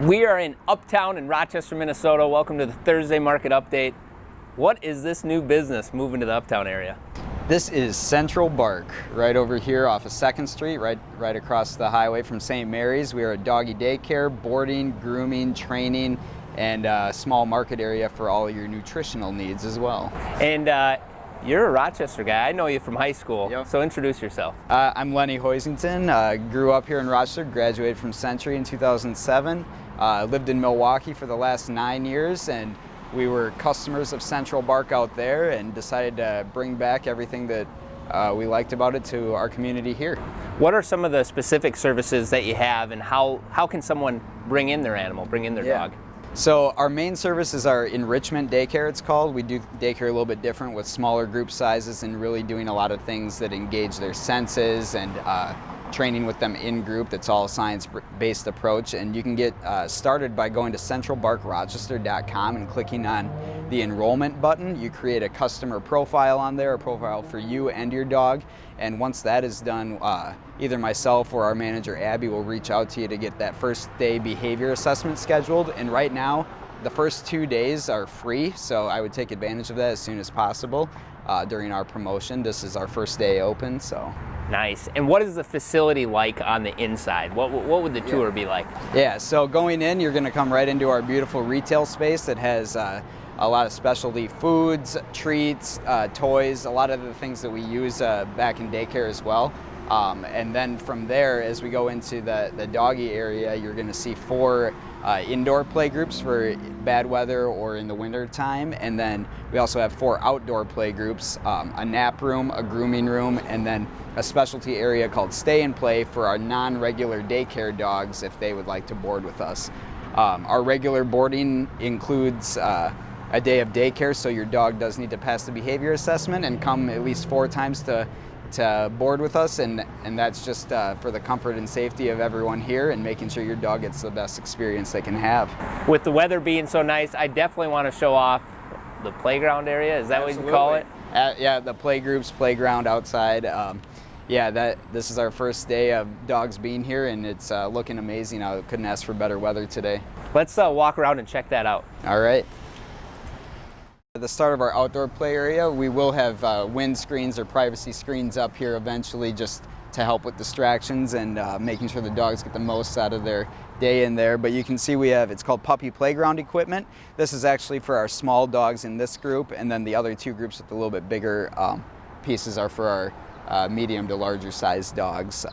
We are in Uptown in Rochester, Minnesota. Welcome to the Thursday Market Update. What is this new business moving to the Uptown area? This is Central Bark, right over here off of 2nd Street, right across the highway from St. Mary's. We are a doggy daycare, boarding, grooming, training, and a small market area for all your nutritional needs as well. And you're a Rochester guy. I know you from high school, Yep. So introduce yourself. I'm Lenny Hoisington, grew up here in Rochester, graduated from Century in 2007, lived in Milwaukee for the last 9 years, and we were customers of Central Bark out there and decided to bring back everything that we liked about it to our community here. What are some of the specific services that you have, and how can someone bring in their animal, bring in their dog? So our main service is our enrichment daycare, it's called. We do daycare a little bit different with smaller group sizes and really doing a lot of things that engage their senses and training with them in group. That's all a science-based approach, and you can get started by going to centralbarkrochester.com and clicking on the enrollment button. You create a customer profile on there, a profile for you and your dog, and once that is done, either myself or our manager Abby will reach out to you to get that first day behavior assessment scheduled. And right now, the first 2 days are free, so I would take advantage of that as soon as possible during our promotion. This is our first day open, so. Nice. And what is the facility like on the inside? What would the tour be like? Yeah, so going in, you're going to come right into our beautiful retail space that has a lot of specialty foods, treats, toys, a lot of the things that we use back in daycare as well. And then from there, as we go into the doggy area, you're going to see 4 indoor play groups for bad weather or in the winter time. And then we also have 4 outdoor play groups, a nap room, a grooming room, and then a specialty area called Stay and Play for our non-regular daycare dogs if they would like to board with us. Our regular boarding includes a day of daycare, so your dog does need to pass the behavior assessment and come at least 4 times to board with us, and that's just for the comfort and safety of everyone here and making sure your dog gets the best experience they can have. With the weather being so nice, I definitely want to show off the playground area. Is that what you call it? Yeah, the play groups, playground outside. This is our first day of dogs being here, and it's looking amazing. I couldn't ask for better weather today. Let's walk around and check that out. All right. At the start of our outdoor play area, we will have wind screens or privacy screens up here eventually, just to help with distractions and making sure the dogs get the most out of their day in there. But you can see it's called puppy playground equipment. This is actually for our small dogs in this group, and then the other 2 groups with the little bit bigger pieces are for our medium to larger size dogs.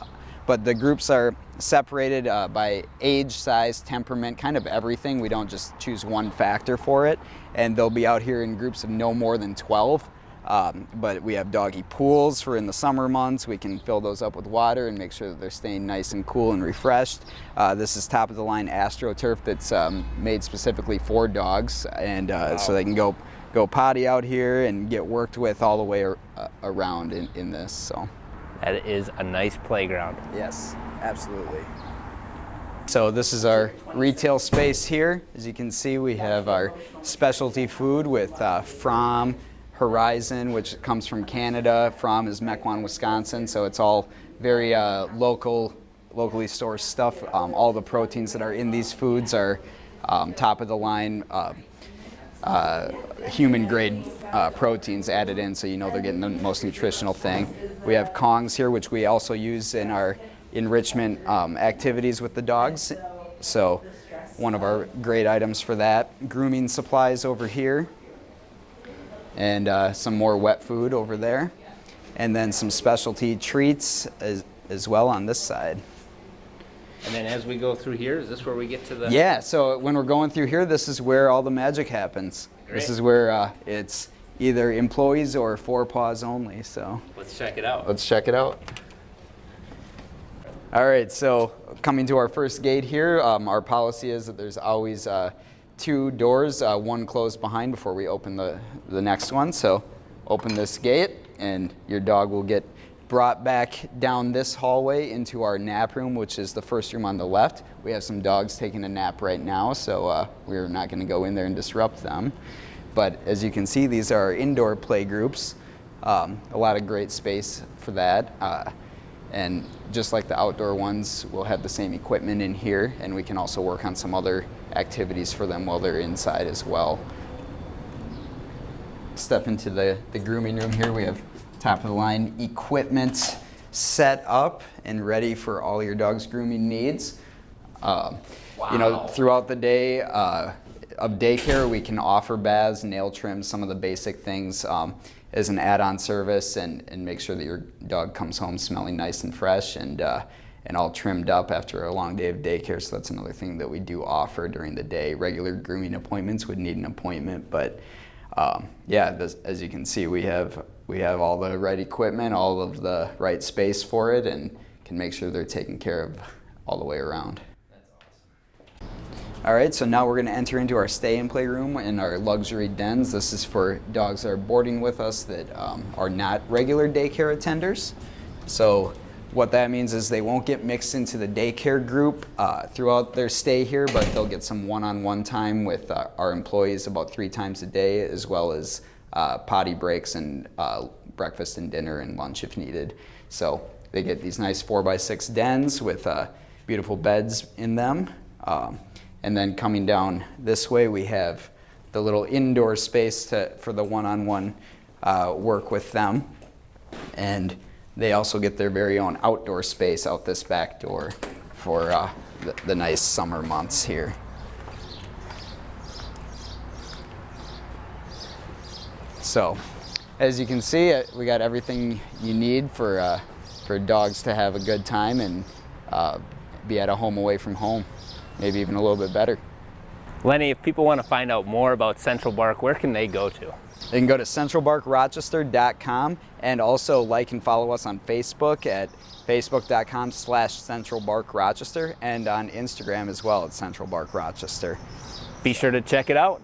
But the groups are separated by age, size, temperament, kind of everything. We don't just choose one factor for it. And they'll be out here in groups of no more than 12. But we have doggy pools for in the summer months. We can fill those up with water and make sure that they're staying nice and cool and refreshed. This is top of the line AstroTurf that's made specifically for dogs. And so they can go potty out here and get worked with all the way around in this. So that is a nice playground. Yes, absolutely. So this is our retail space here. As you can see, we have our specialty food with From Horizon, which comes from Canada. From is Mequon, Wisconsin, so it's all very locally sourced stuff. All the proteins that are in these foods are top of the line human grade proteins added in, so you know they're getting the most nutritional thing. We have Kongs here, which we also use in our enrichment activities with the dogs, so one of our great items for that. Grooming supplies over here, and some more wet food over there, and then some specialty treats as well on this side. And then as we go through here, is this where we get to the... Yeah, so when we're going through here, this is where all the magic happens. Great. This is where it's either employees or 4 paws only, so. Let's check it out. Let's check it out. All right, so coming to our first gate here, our policy is that there's always 2 doors, one closed behind before we open the next one. So open this gate and your dog will get brought back down this hallway into our nap room, which is the first room on the left. We have some dogs taking a nap right now, so we're not going to go in there and disrupt them. But as you can see, these are indoor play groups. A lot of great space for that. And just like the outdoor ones, we'll have the same equipment in here, and we can also work on some other activities for them while they're inside as well. Step into the grooming room here. We have top of the line equipment set up and ready for all your dog's grooming needs. You know, throughout the day of daycare, we can offer baths, nail trims, some of the basic things as an add-on service, and make sure that your dog comes home smelling nice and fresh and all trimmed up after a long day of daycare. So that's another thing that we do offer during the day. Regular grooming appointments would need an appointment, but yeah, as you can see, we have all the right equipment, all of the right space for it, and can make sure they're taken care of all the way around. All right, so now we're going to enter into our stay and play room in our luxury dens. This is for dogs that are boarding with us that are not regular daycare attenders. So what that means is they won't get mixed into the daycare group throughout their stay here, but they'll get some one-on-one time with our employees about 3 times a day, as well as potty breaks and breakfast and dinner and lunch if needed. So they get these nice 4x6 dens with beautiful beds in them. And then coming down this way, we have the little indoor space for the one-on-one work with them. And they also get their very own outdoor space out this back door for the nice summer months here. So, as you can see, we got everything you need for dogs to have a good time and be at a home away from home. Maybe even a little bit better. Lenny, if people want to find out more about Central Bark, where can they go to? They can go to centralbarkrochester.com and also like and follow us on Facebook at facebook.com/centralbarkrochester and on Instagram as well at Central Bark Rochester. Be sure to check it out.